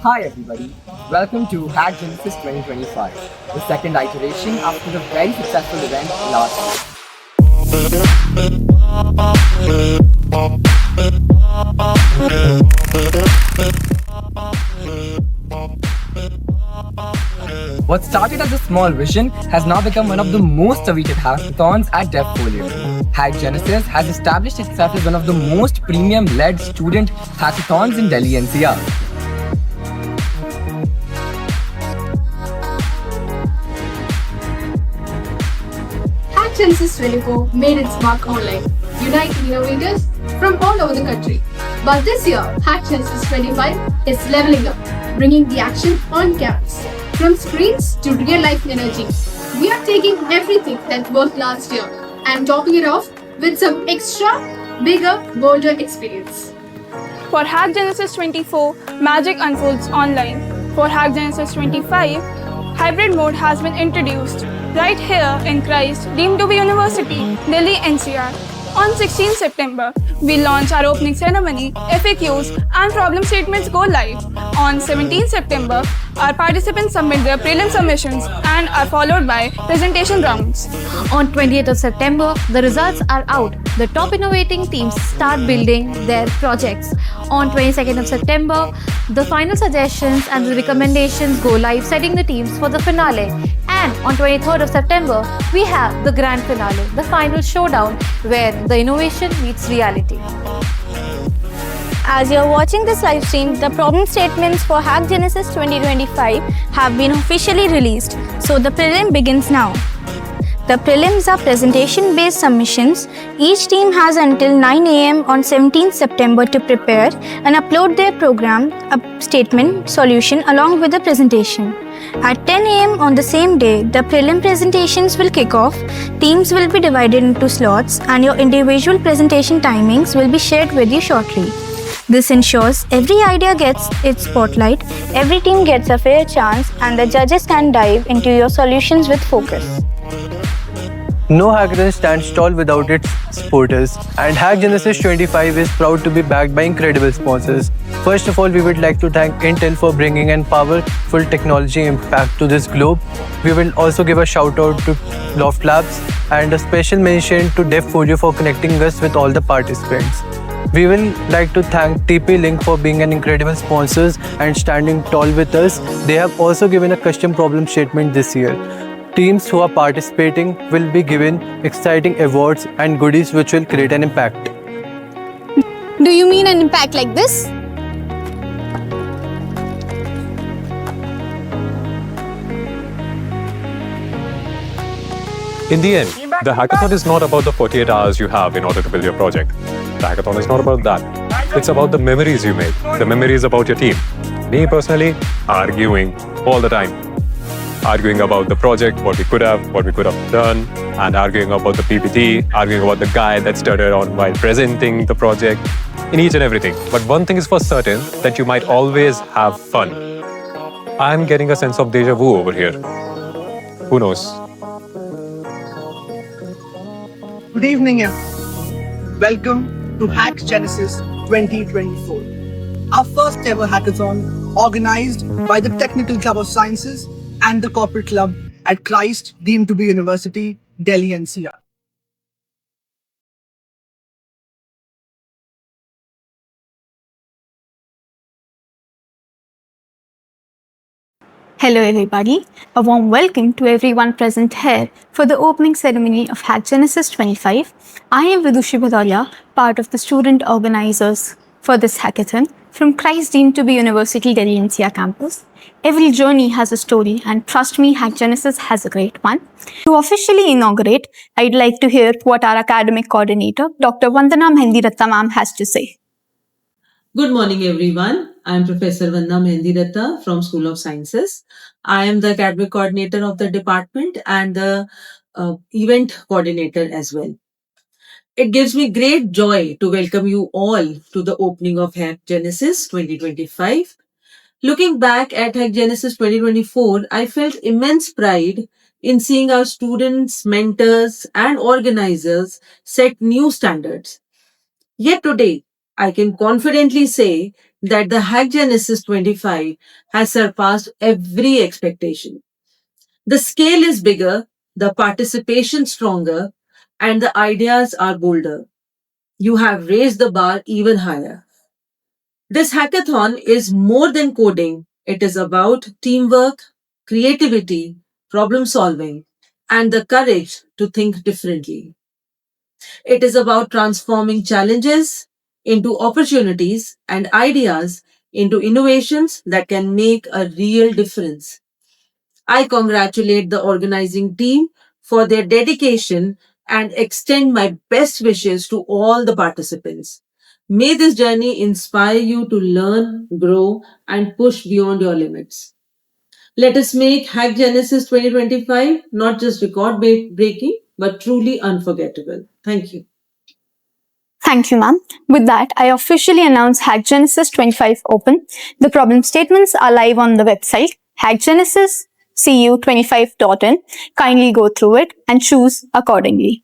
Hi everybody, welcome to Hack Genesis 2025, the second iteration after the very successful event last year. What started as a small vision has now become one of the most awaited hackathons at DevFolio. Hack Genesis has established itself as one of the most premium-led student hackathons in Delhi NCR. Hack Genesis 24 made its mark online, uniting innovators from all over the country. But this year, Hack Genesis 25 is leveling up, bringing the action on campus. From screens to real life energy, we are taking everything that worked last year and topping it off with some extra, bigger, bolder experience. For Hack Genesis 24, magic unfolds online. For Hack Genesis 25, hybrid mode has been introduced right here in Christ, deemed to be University, Delhi NCR. On 16 September, we launch our opening ceremony, FAQs and problem statements go live. On 17 September, our participants submit their prelim submissions and are followed by presentation rounds. On 28th of September, the results are out. The top innovating teams start building their projects. On 22nd of September, the final suggestions and the recommendations go live, setting the teams for the finale. And on 23rd of September, we have the grand finale, the final showdown where the innovation meets reality. As you're watching this live stream, the problem statements for Hack Genesis 2025 have been officially released, so the prelim begins now. The prelims are presentation-based submissions. Each team has until 9 a.m. on 17th September to prepare and upload their program, a statement, solution along with the presentation. At 10 a.m. on the same day, the prelim presentations will kick off. Teams will be divided into slots and your individual presentation timings will be shared with you shortly. This ensures every idea gets its spotlight, every team gets a fair chance, and the judges can dive into your solutions with focus. No hackathon stands tall without its supporters, and Hack Genesis 25 is proud to be backed by incredible sponsors. First of all, we would like to thank Intel for bringing an powerful technology impact to this globe. We will also give a shout out to Loft Labs and a special mention to DevFolio for connecting us with all the participants. We will like to thank TP Link for being an incredible sponsors and standing tall with us. They have also given a custom problem statement this year. Teams who are participating will be given exciting awards and goodies which will create an impact. Do you mean an impact like this? In the end, the hackathon is not about the 48 hours you have in order to build your project. The hackathon is not about that. It's about the memories you make, the memories about your team. Me personally, arguing all the time. Arguing about the project, what we could have done, and arguing about the PPT, arguing about the guy that stuttered on while presenting the project, in each and everything. But one thing is for certain, that you might always have fun. I'm getting a sense of deja vu over here. Who knows? Good evening, everyone. Welcome to Hack Genesis 2024, our first ever hackathon organized by the Technical Club of Sciences and the Corporate Club at Christ, deemed to be University, Delhi NCR. Hello everybody, a warm welcome to everyone present here for the opening ceremony of Hack Genesis 25. I am Vidushi Bhadolia, part of the student organizers for this hackathon from Christ deemed to be University Delhi NCR campus. Every journey has a story and trust me, Hack Genesis has a great one. To officially inaugurate, I'd like to hear what our academic coordinator, Dr. Vandana Mehendiratta ma'am has to say. Good morning, everyone. I am Professor Vandana Mehendiratta from School of Sciences. I am the academic coordinator of the department and the event coordinator as well. It gives me great joy to welcome you all to the opening of Hack Genesis 2025. Looking back at Hack Genesis 2024, I felt immense pride in seeing our students, mentors, and organizers set new standards. Yet today, I can confidently say that the Hack Genesis 25 has surpassed every expectation. The scale is bigger, the participation stronger, and the ideas are bolder. You have raised the bar even higher. This hackathon is more than coding. It is about teamwork, creativity, problem solving, and the courage to think differently. It is about transforming challenges into opportunities and ideas into innovations that can make a real difference. I congratulate the organizing team for their dedication and extend my best wishes to all the participants. May this journey inspire you to learn, grow, and push beyond your limits. Let us make Hack Genesis 2025 not just record breaking, but truly unforgettable. Thank you. Thank you, ma'am. With that, I officially announce Hack Genesis 25 open. The problem statements are live on the website hackgenesiscu25.in. Kindly go through it and choose accordingly.